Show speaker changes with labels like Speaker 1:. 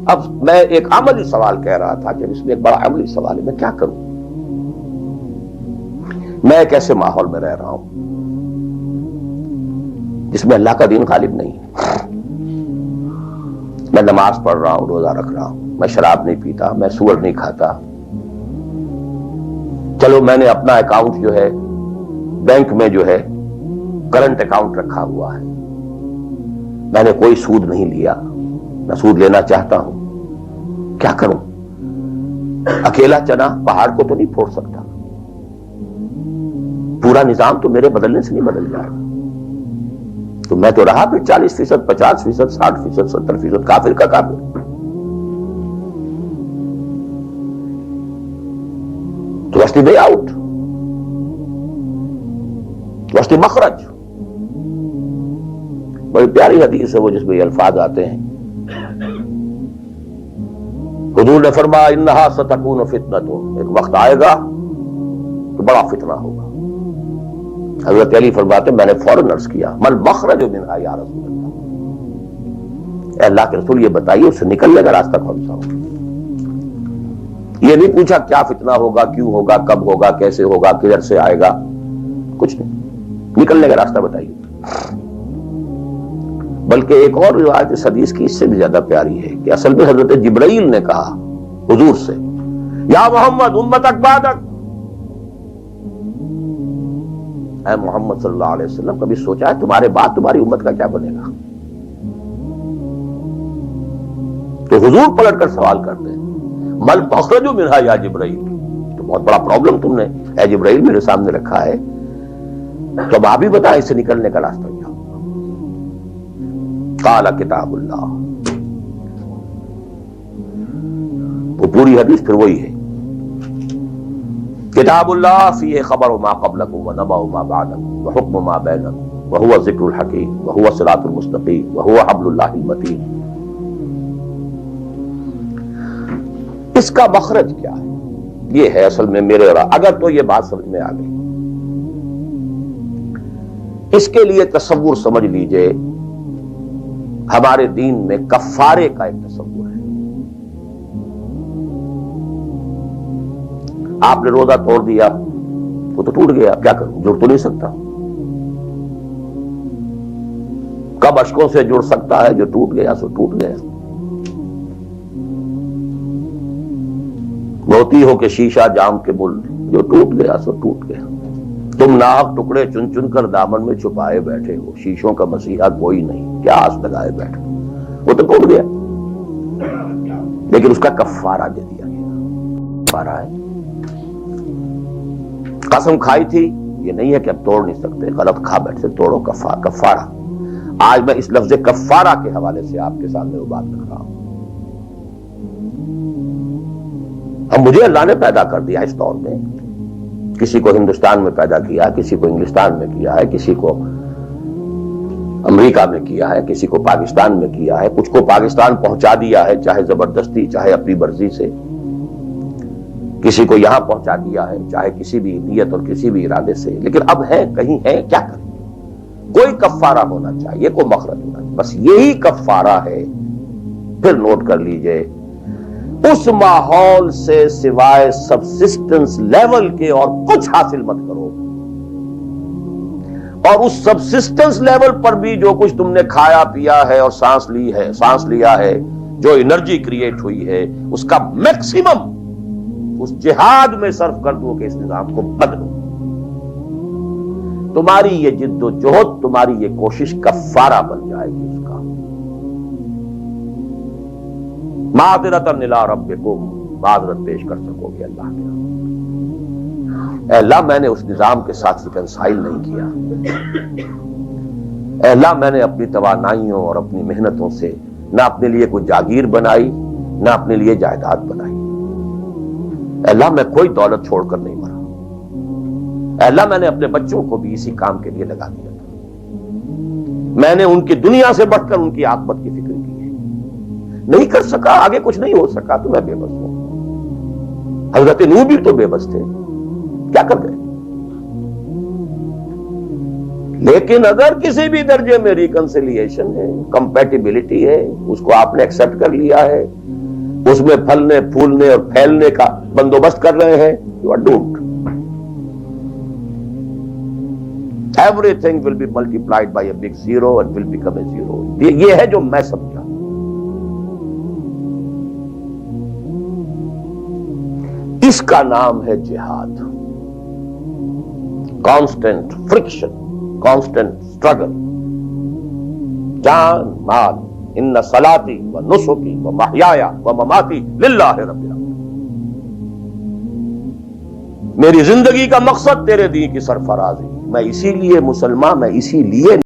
Speaker 1: اب میں ایک عملی سوال کہہ رہا تھا کہ اس میں ایک بڑا عملی سوال ہے، میں کیا کروں؟ میں ایک ایسے ماحول میں رہ رہا ہوں جس میں اللہ کا دین غالب نہیں ہے. میں نماز پڑھ رہا ہوں، روزہ رکھ رہا ہوں، میں شراب نہیں پیتا، میں سور نہیں کھاتا. چلو میں نے اپنا اکاؤنٹ جو ہے بینک میں جو ہے کرنٹ اکاؤنٹ رکھا ہوا ہے، میں نے کوئی سود نہیں لیا، نہ سود لینا چاہتا ہوں. کیا کروں؟ اکیلا چنا پہاڑ کو تو نہیں پھوڑ سکتا، پورا نظام تو میرے بدلنے سے نہیں بدل جائے گا. تو میں تو رہا پھر 40%، 50%، 60%، 70% کافر کا کافر. تو what's the way out? What's the مخرج؟ بڑی پیاری حدیث ہے وہ جس میں یہ الفاظ آتے ہیں. حضور نے فرمایا انہا ستکون فتنۃ، ایک وقت آئے گا تو بڑا فتنہ ہوگا. حضرت علی فرماتے میں نے فوراً عرض کیا من مخرج منہا یا رسول اللہ، اے اللہ کے رسول یہ بتائیے اس سے نکلنے کا راستہ کون سا ہوگا. یہ نہیں پوچھا کیا فتنہ ہوگا، کیوں ہوگا، کب ہوگا، کیسے ہوگا، کدھر سے آئے گا، کچھ نہیں، نکلنے کا راستہ بتائیے. بلکہ ایک اور روایت اس حدیث کی اس سے بھی زیادہ پیاری ہے کہ اصل میں حضرت جبرائیل نے کہا حضور سے یا محمد امتک بعدک، اے محمد صلی اللہ علیہ وسلم کبھی سوچا ہے تمہارے بعد تمہاری امت کا کیا بنے گا؟ تو حضور پلٹ کر سوال کرتے ہیں مل مخرج منہا یا جبرائیل، تو بہت بڑا پرابلم تم نے اے جبرائیل میرے سامنے رکھا ہے، تو اب آپ ہی بتائیں اس سے نکلنے کا راستہ کیا ہوگا. قال کتاب اللہ، وہ پوری حدیث پھر وہی ہے. کتاب اللہ فیہ خبر ما قبلکم ونبأ ما بعدکم وحکم ما بینکم وہو ذکر الحکیم وہو الصراط المستقیم وہو حبل اللہ المتین. اس کا مخرج کیا ہے؟ یہ ہے اصل میں میرے اگر تو یہ بات سمجھ میں آ گئی، اس کے لیے تصور سمجھ لیجئے ہمارے دین میں کفارے کا ایک تصور ہے. آپ نے روزہ توڑ دیا، وہ تو ٹوٹ گیا، کیا کروں؟ جڑ تو نہیں سکتا. کب اشکوں سے جڑ سکتا ہے؟ جو ٹوٹ گیا سو ٹوٹ گیا. موتی ہو کہ شیشہ جام کے مل، جو ٹوٹ گیا سو ٹوٹ گیا. تم ناحق ٹکڑے چن چن کر دامن میں چھپائے بیٹھے ہو، شیشوں کا مسیحا کوئی نہیں، کیا آس لگائے بیٹھے. وہ تو ٹوٹ گیا، لیکن اس کا کفارہ دے دیا گیا. کفارہ ہے. قسم کھائی تھی، یہ نہیں ہے کہ اب توڑ نہیں سکتے، غلط کھا بیٹھے توڑو. کفارہ. آج میں اس لفظ کفارہ کے حوالے سے آپ کے سامنے وہ بات رکھ رہا ہوں. اب مجھے اللہ نے پیدا کر دیا اس دور میں، کسی کو ہندوستان میں پیدا کیا، کسی کو انگلستان میں کیا ہے، کسی کو امریکہ میں کیا ہے، کسی کو پاکستان میں کیا ہے، کچھ کو پاکستان پہنچا دیا ہے چاہے زبردستی چاہے اپنی مرضی سے، کسی کو یہاں پہنچا دیا ہے چاہے کسی بھی نیت اور کسی بھی ارادے سے. لیکن اب ہے کہیں ہے، کیا کریں؟ کوئی کفارہ ہونا چاہیے، کوئی مخرج ہونا چاہیے. بس یہی کفارہ ہے. پھر نوٹ کر لیجئے اس ماحول سے سوائے سبسسٹنس لیول کے اور کچھ حاصل مت کرو، اور اس سبسسٹنس لیول پر بھی جو کچھ تم نے کھایا پیا ہے اور سانس لیا ہے، جو انرجی کریٹ ہوئی ہے، اس کا میکسیمم اس جہاد میں صرف کر دو کہ اس نظام کو بدلو. تمہاری یہ جد و جہد، تمہاری یہ کوشش کفارہ بن جائے گی اس کا. معذرتاً الی ربکم، معذرت پیش کر سکو گے اللہ کے. اے اللہ میں نے اس نظام کے ساتھ ریکنسائل نہیں کیا. اے اللہ میں نے اپنی توانائیوں اور اپنی محنتوں سے نہ اپنے لیے کوئی جاگیر بنائی، نہ اپنے لیے جائیداد بنائی. اے اللہ میں کوئی دولت چھوڑ کر نہیں مرا. اے اللہ میں نے اپنے بچوں کو بھی اسی کام کے لیے لگا دیا تھا. میں نے ان کی دنیا سے بڑھ کر ان کی عاقبت کی فکر کی ہے. نہیں کر سکا، آگے کچھ نہیں ہو سکا تو میں بے بس ہوں. حضرت نوح بھی تو بے بس تھے، کیا کر گئے؟ لیکن اگر کسی بھی درجے میں ریکنسیلیشن ہے، کمپیٹیبلٹی ہے، اس کو آپ نے ایکسپٹ کر لیا ہے، اس میں پھلنے پھولنے اور پھیلنے کا بندوبست کر رہے ہیں، you are doomed. Everything will be multiplied by a big zero and will become a zero. یہ ہے جو میں سمجھا. اس کا نام ہے جہاد. Constant friction, constant struggle. جان مال، ان صلاتی و نسکی و محیای و مماتی للہ رب العالمین. میری زندگی کا مقصد تیرے دین کی سرفرازی. میں اسی لیے مسلمان، میں اسی لیے